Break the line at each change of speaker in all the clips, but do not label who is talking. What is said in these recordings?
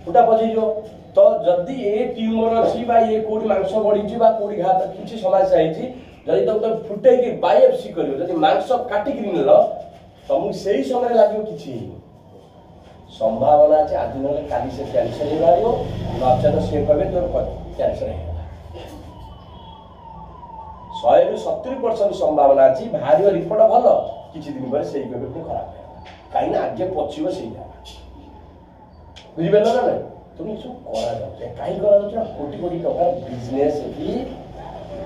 फुटा पचीज तो जदि ये ट्यूमर अच्छी ये कोड़ी मांस बढ़ी कोड़ी घात किसी समस्या होती जदि तुम फुटे कि बायोप्सी कर मांस काटिक नेल तुमको से समय लगे कि संभावना अच्छे आज ना काली से कैंसर ही बाहर नचेत सी कहे तोर कैंसर है 100 ରୁ 70% संभावना अच्छी बाहर रिपोर्ट भल किसी दिन पर से खराब है कहीं आगे पचिव से बुझिपार ना ना तुम ये सब कहीं कोटी कोटी टका बिजनेस भी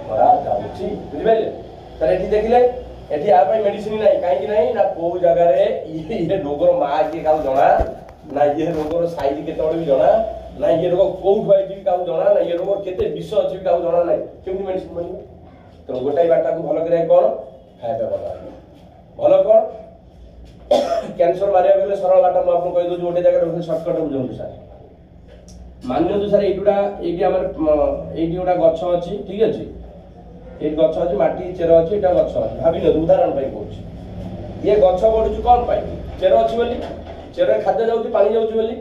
बुझिपारे तर ये देखिले एठी आ पाई मेडिसिन नहीं कहीं नहीं ना को जगह रे ये रोगर माँ किए क्या जना ना ये रोगर साइज केत भी जना ना ये रोग कौट आई क्या जना ना ये रोग केते विष अच्छी क्या जना ना केमती मेडिसिन मिले तो गोटाई बाटा को भल करें कौन खाଇବା भल कौन कैंसर मारे गले सरल बाटा मुझे कही दूसरी गोटे जगह रोक सर्टकट बुझाऊँ सर मानतु सर ये गोटा गछ अच्छी ठीक अच्छे ये गछ अच्छी माटी चेर अच्छी यहाँ गछ अच्छी भाव नि उदाहरण कौन ये गछ बढ़ुच कौन पाई चेर अच्छी बोली चेर खाद्य जाऊँगी पानी जाऊँगी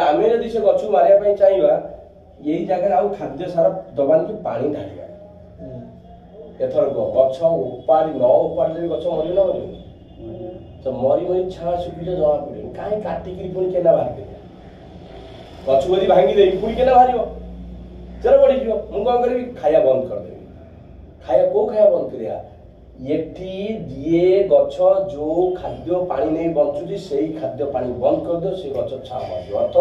आम जदि से गछ मारे चाहिए यही जगह आउ खाद्य सार दबानी कि पानी ढालिया एथर गछ उपाड़ी न उपाड़े गछ मर ना मर तो मरी मरी छा सुखी जमा पड़े कहीं काटिक पुणी केना बाहर गछ यदि भांगी पुणी केना बाहर चल बढ़ी मुझे कौन करी खाया बंद करदेवी खाया को खाया बंद करिया ये गछ जो खाद्य पानी नहीं बंचुची से खाद्य पानी बंद कर दो से गछ छा मर अर्थ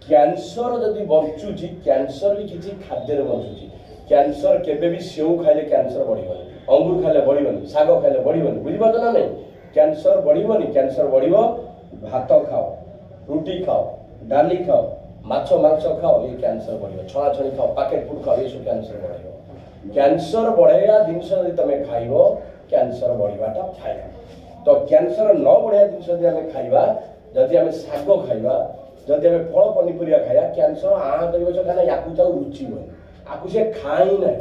कैंसर जदि बंचुची कैंसर भी किसी खाद्य बंचुची कैंसर केबे भी सेव खाइले कैंसर बढ़िबनी अंगूर खाइले बढ़िबनी साग खाइले बढ़िबनी बुझिपार ना नहीं कैंसर बढ़िबनी कैंसर बढ़िबो भात खाओ रुटी खाओ डाली खाओ माछ मांस खाओ ये कैंसर बढ़िबो छणाछणी खाओ पैकेट फूड खाओ ये सब कैंसर बढ़िबो कैंसर बढ़ेगा जिनस यदि तुम खाइब कैंसर बढ़ाटा फायदा तो कैंसर न बढ़िया जिनस यदि खाइबा जदि आम शाग खाइबा जदि आम फल पनीपरिया खाइबा कैंसर आ कर कहीं या रुचिबनी आपको से खाई ना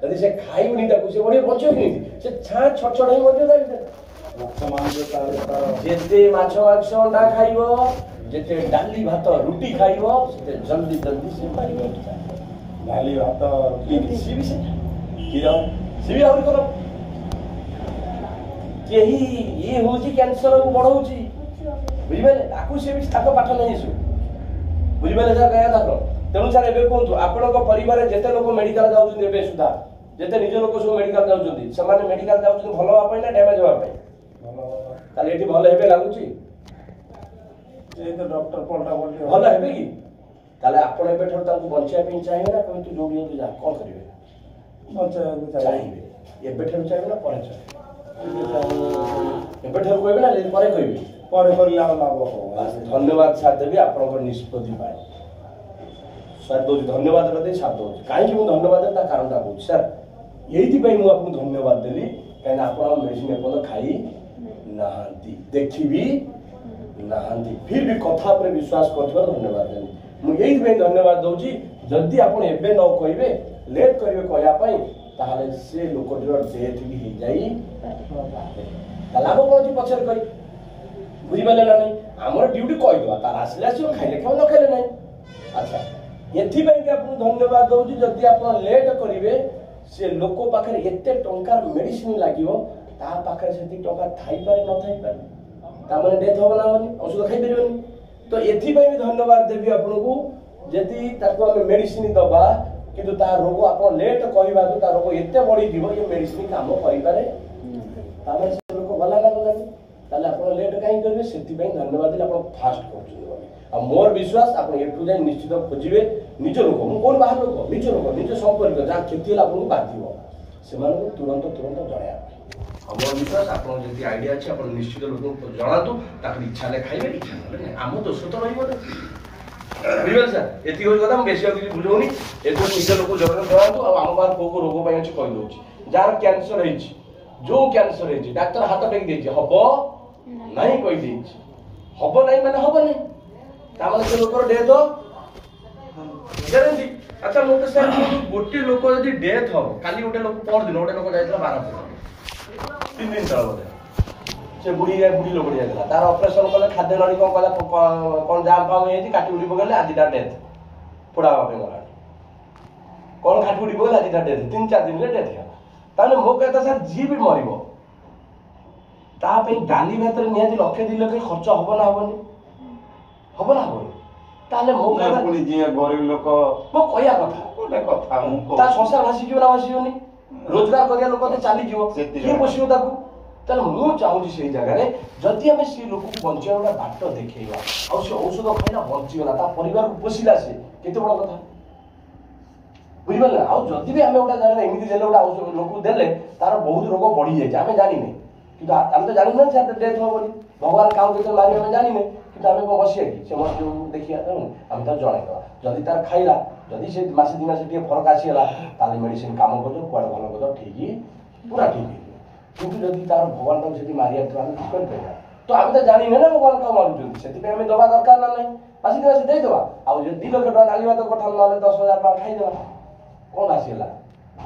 जदि से खाइबनी से बढ़िया बचे कि छा छड़ ही मध्य जिते माछ मांस अंडा खाइब जिते डाली भात रुटी खाइब से जल्दी जल्दी से मार
डाली भात
सी भी से କ୍ଷୀର सी भी आउरी करो यही ये होची कैंसर को बढ़ाउची बुझिबेले आकु से भी ताको पाठ नहीं सु बुझिबेले सर कहया थाको तेणु सर एबे कोंतु आपनको परिवार जेते लोक मेडिकल जाउछन एबे सुधा जेते निज लोक सब मेडिकल जाउछन समान मेडिकल जाउछन भलो होवा पई ना डैमेज होवा पई
भलो
ताले एठी भलो हेबे लागुची
ए तो डॉक्टर पलटा पलटी
भलो हेबे की ताले आपण एबे ठर ताको बंचिया पई चाहिए ना कहीं तू जोड़ी जा कोन करिवे
बंचिया
चाहिए एबे ठर चाहिए ना परे चाहिए एबे ठर कहबे ना परे कहबे
परे करला लाभ हो
धन्यवाद सर देबी आपनकर निष्पत्ति पाए सर दो धन्यवाद रदे साथ दो कहीं मु धन्यवाद ता कारण ता बोल सर यही पई मु आपको धन्यवाद देली कहीं आपण मेडिसिन अपन खाई नाहंती देखिबी नाहंती फिर भी कथा पर विश्वास करथिबार धन्यवाद देली मु यही पई धन्यवाद दउची जल्दी आपण एबे न कहबे लेट करिवे कहया पई ताहाले से लोकटिर डेथ भी हे जाई लाभ कोन पछर करी बुझिबाले ना नहीं हमर ड्यूटी कहि दवा तार आसले आसो खाइले खाओ न खाइले नहीं अच्छा एथि पई के आपन धन्यवाद दउची जल्दी आपण लेट करिवे से लोक पाखरे एते टंकार मेडिसिन लागिवो ता पाखरे सेति टंका थाई पारे न थाई पारे ता माने डेथ होबा ना औषध खाइ परिबनी तो एथि पई भी धन्यवाद देबी आपनको जदि ताको हम मेडिसिन दबा किंतु ता रोग आपण लेट कहिबा तो ता रोग एते बढी दिबो ये मेडिसिन काम करि पारे ता माने से लोक भला लागला ताले आपण लेट काई करबे सेति पई धन्यवाद दे आपण फास्ट करछु आ मोर विश्वास आपण एटू जाय निश्चित खोजिबे निज लोक मु कोन बाहर लोक निज संपर्क जा खेती ला आपण बाधिबो से मानको तुरंत जणाया हमर विश्वास आपण जति आईडिया अछि आपण निश्चित लोक जणातु ताकि इच्छा ले खाइबे इच्छा नै आम दोष तो रहिबो बुझिबे सर एति होई कथा बेसी किछि बुझौनी एतो निज लोक जणातु आ आम बार को रोग पय अछि कहि दोछि जार कैंसर हेछि जो कैंसर हेछि डॉक्टर हाथ टेक देछि हबो नहीं कहि देछि हबो नहीं माने हबो नहीं ता माने से लोकर डेथ हो ग्यारंटी अच्छा मोटे सर गोटे लोक यदि डेथ हो काली गोटे लोक पर दिन गोटे लोक जाइतला 12 3 दिन तळ बोले से बुढ़ी लोक जाता तार ऑपरेशन कले खाद्य नड़ी कौन कला कौन जाम फाम होती काटी उड़ी पकड़े आज डेथ पोड़ा हाँ गला कौन काटी उड़ी पकड़े आज डेथ 3-4 दिन डेथ है ताले मो कहता सर जी भी मरिबो डाली भात निहाती 1,00,000-2 लाख खर्च हम ना हेनी ताले मो कहता
पुणी जी गरीब लोक
मो कहया कथा
गोटे कथा
ता संसार भासी जीव ना भासीबनी रोजगार करिया लोक ते चली जीव के पोषियो ताकू ताले मु चाहूची सेही जगह रे जदि हमें से लोक को बंचिया वाला बाट देखैबा आ से औषध खाइना बंचियोला ता परिवार को पोषिला से केते बड़ कथा बुझिबल आ जदि भी हमें ओटा जगह एमिति देले ओटा औषध लोक देले तार बहुत रोग बढ़ी जाय हमें जानि नै किंतु हम तो जानि नै से डेथ हो बोली भगवान काउ केते मारी हमें जानि नै किंतु हमें को बसिया कि से मत देखिया हम तो जणाई दवा जदि तार खाइला जदि से मासे दिन से टे फरक आसीला ताले मेडिसिन काम करतो कोड भलो करतो ठीक पूरा ठीक किंतु जदि तार भगवान को जदि मारिया तो हम किछ कर पेगा तो हम तो जानि नै ना भगवान का मारुचंती सेति पे हमें दवा दरकार ना नै मासे दिन से दे दवा आ जे 2 लाख टका डालिवा तो कठन नाले 10,000 टका खाइ देवा कोन आसीला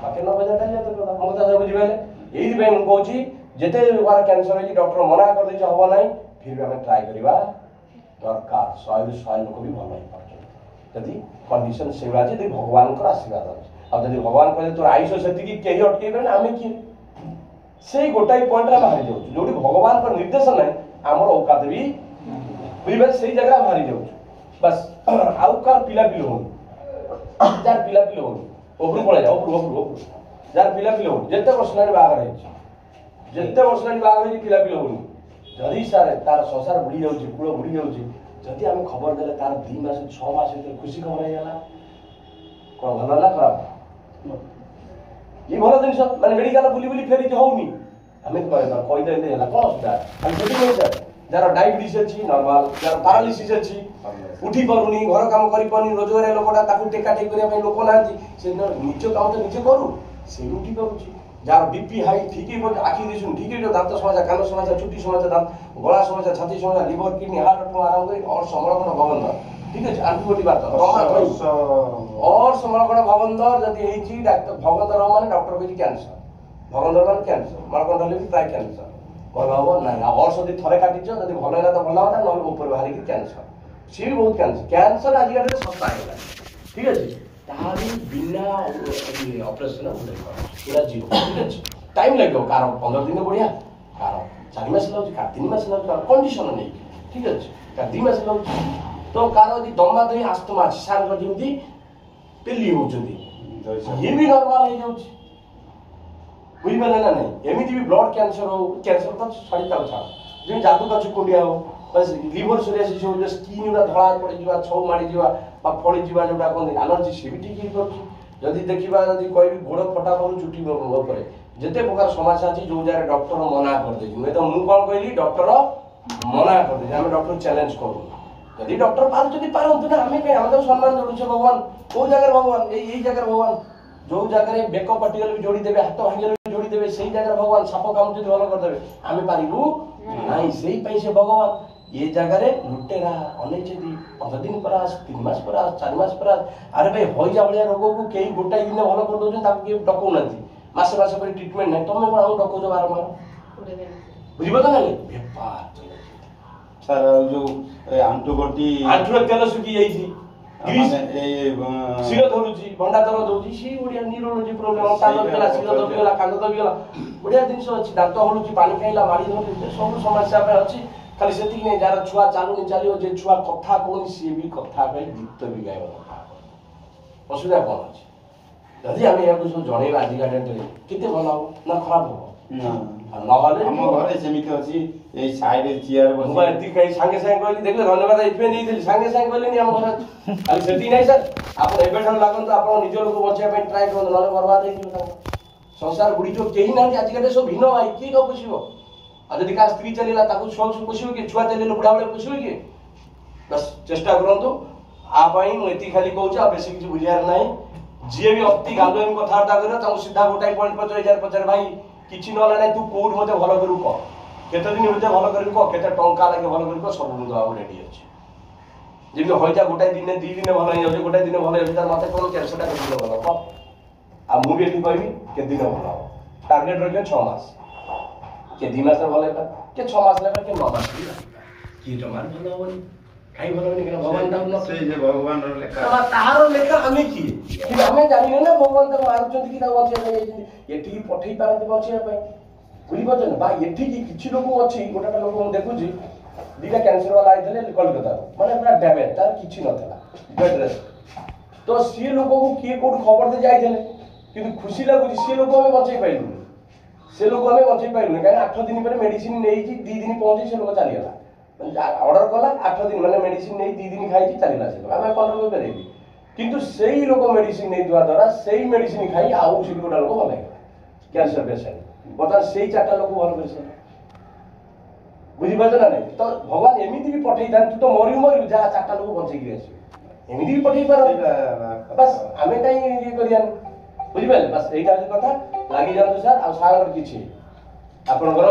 बाकी 9,000 डालिया तो कथा मो तो बुझिबेले एही पे हम कहूची जेते बार कैंसर है डॉक्टर मना कर दे हबो नै फिर भी हमें ट्राई करिवा दरकार 100 लोक भी भल होई पारछन जदि कंडीशन सेवा जे भगवान को आशीर्वाद अछि आ जदि भगवान कहे तोर आयुष सेति की केही अटकेबे ना हमें की सेही गोटाई पॉइंट रे बाहरी जाउ जोडी भगवान का निर्देश नै हमर औकात भी बुझिबे सेही जगह बाहरी जाउ बस आउ कर पिला पिलो हो जार पिला पिलो हो ओपरू पळे जा ओपरू जार पिला पिलो हो जेते पर्सनली बाहर है जेते पर्सनली बाहर है पिला पिलो हो जदि सारे तार संसार बुड़ी जाउची कूल बुड़ी जाउची जदि हम खबर देले तार 2 मास 6 मास भीतर खुशी खबर आइला कोन भलो ना खराब ये भलो दिन सब माने मेडिकल बुली बुली फेरी तो होउनी हमें कहि दे देला कोन सुधा हम जदि नै सर जार डायबिटीज अछि नॉर्मल जार पैरालिसिस अछि उठी परुनी घर काम करि पनी रोजगार लोकटा ताकू टेका टेक करिया पे लोक नांती से निज काम तो निजे करू से उठी परुची जार बीपी हाई ठीक है आखि दिसुन ठीक है दांत समस्या कान समस्या चुटी समस्या दांत गला समस्या छाती समस्या लिवर किडनी हार्ट अटैक आराम करी और समलकण भवंदर ठीक है आंटीबॉडी बात और समलकण भवंदर जदी हेची डॉक्टर भवंदर माने डॉक्टर कहि कैंसर भवंदर माने कैंसर मारकंड ले भी प्राय कैंसर भल हो ना और सदी थरे काटिछ जदी भल हैला तो भल होता न ऊपर बाहरी की कैंसर सी भी बहुत कैंसर आज के सस्ता है ठीक है तारी बिना ऑपरेशन पूरा जीरो ठीक है टाइम लगो कार 15 दिन बढ़िया कार 4 मास लगो कार 3 मास लगो कंडीशन नहीं ठीक है कार 2 मास लगो तो कार यदि दमा दही आस्तमा सार को जेमती पेली होचंदी ये भी नॉर्मल हो जाउछ बुझ में ना नहीं एमिति भी ब्लड कैंसर तो छाड़ी ताउ छा जे जादू का चुकुंडिया हो बस लिवर सोरियासिस हो जे स्किन उरा धळा पड़ी जीवा छौ माडी जीवा बा फळी जीवा जोटा कोन एलर्जी से भी ठीक ही करछ जदी देखिबा जदी कोई भी गोड़ फटा पड़ू चुटी ऊपर जेते प्रकार समस्या अछि जो जारे डॉक्टर मना कर दे मैं तो मु कोन कहली डॉक्टर मना कर दे हम डॉक्टर चैलेंज करू जदी डॉक्टर पार जदी पारंतु ना हमें के हम तो सम्मान दउ छ भगवान को जगह भगवान यही जगह भगवान जो जगह रे बेको पटिकल भी जोड़ी देबे हाथ भांगल भी जोड़ी देबे सही जगह भगवान साप काम जदी भलो कर देबे हमें पारिबू नाही सही पैसे भगवान ये जगह रे लुटेरा अनेक जदी 15 दिन पर 3 मास पर 4 मास पर अरे भाई होई जा भलिया रोग को केही गोटाई दिन भलो कर दोजन ताकि के डकौ नथि मासे मासे पर ट्रीटमेंट नै तमे कोन हम डकौ जो बारंबार बुझिबो त नाही व्यापार
सर जो आंटू
तेल सुखी जाइछि ग्रीस सिर धरुची भंडा दरद होची सी ओडिया न्यूरोलॉजी प्रॉब्लम कांद गेला सिर दब गेला कांद दब गेला ओडिया दिन से अछि दांत हलुची पानी खाइला मारी धरले सब समस्या पे अछि खाली सेति नै जार छुआ चालू नि चालियो जे छुआ कथा कोन सी भी कथा कहि गीत भी गाइबो असुविधा कोन अछि जदि हम या कुछ जणेबा आज का डेट रे केते भलो ना खराब हो ना नहले
हम घरे सेमिति अछि ए साइड चेयर बसी
मोबाइल ती कहि संगे संगे कहली देखले धन्यवाद इतमे नै दिली संगे संगे कहली नि हम घर खाली सेति नै सर आपण एबेठन लागन तो आपण निज लोक बचिया पे ट्राई करू नले बर्बाद हे कि संसार गुडी जो केही नाही आज का सब भिनो भाई की को पुछिबो आ जदि का स्त्री चलेला ताकू सब पुछिबो कि छुआ चलेला बुढ़ा बळे पुछिबो कि बस चेष्टा करंतु आ पई मु एति खाली कहूछ आ बेसी किछ बुझियार नाही जे भी अति गालोम कथार्ता करे ता सीधा गोटाई पॉइंट पर 2050 भाई किछि नला नाही तू कोड मते भलो करू क केते दिन मते भलो करू क केते टंका लागे भलो करू क सब मुंड आउ रेडी अछि जेबि होइता गोटाई दिन 2 दिन भलो नै होजे गोटाई दिन भलो होजे तार मते कोन कैंसरटा कर भलो क आ मु भी एति कहबी के दिन भलो टारगेट रखे 6 मास के 2 मास भल है के 6 मास लेबा के 9 मास की जमार भल होनी काई भल होनी के भगवान दाउ न
से जे भगवान रो लेखा
ताहार लेखा हमें की कि हमें जानि ना भगवान दाउ मारुचंती कि दाउ बचिया जाई एठी पठेई पारंती बचिया पई बुझी पाछ ना बा एठी की किछि लोक अछि गोटा लोक हम देखुची दिटा कैंसर वाला आइथले कलकत्ता माने पूरा डैमेज तार किछि नथला बेड रेस्ट तो सी लोक को किए कोड खबर दे जाइथले किंतु खुशी लागुची सी लोक हमें बचै पाइलु से लोक हमें बचै पाइलु काहे 8 दिन पर मेडिसिन नेइची 2 दिन पहुंची से लोक चली गला ऑर्डर कला 8 दिन माने मेडिसिन नै 2 दिन खाइची चलीला से हमें कंट्रोल करेबी किंतु सेही लोक मेडिसिन नै दुआ द्वारा सेही मेडिसिन खाई आउ से गोटा लोक भले कैंसर पेशेंट बता सेही चारटा लोक भल पेशेंट बुझी पाछ ना नहीं तो भगवान एमिति भी पठेई दान तू तो मरि मरि जा चारटा लोक बचै गिरे आसी एमिति भी पठेई पार बस हमें काई ये करिया बुझी पाले बस एटा कथा लागि जाउ सर आ सागर किछि आपनकर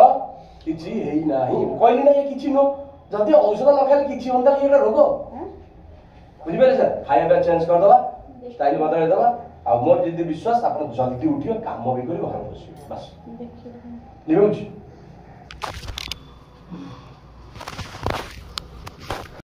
किछि हेई नाही कहली ना ये किछि नो जदि औषध न खाली किछि होंता ये रोग बुझी पाले सर खाଇବା चेंज कर दवा स्टाइल बदल दवा आ मोर जदि विश्वास आपन जल्दी उठियो काम भी करी घर बसियो बस लिहुची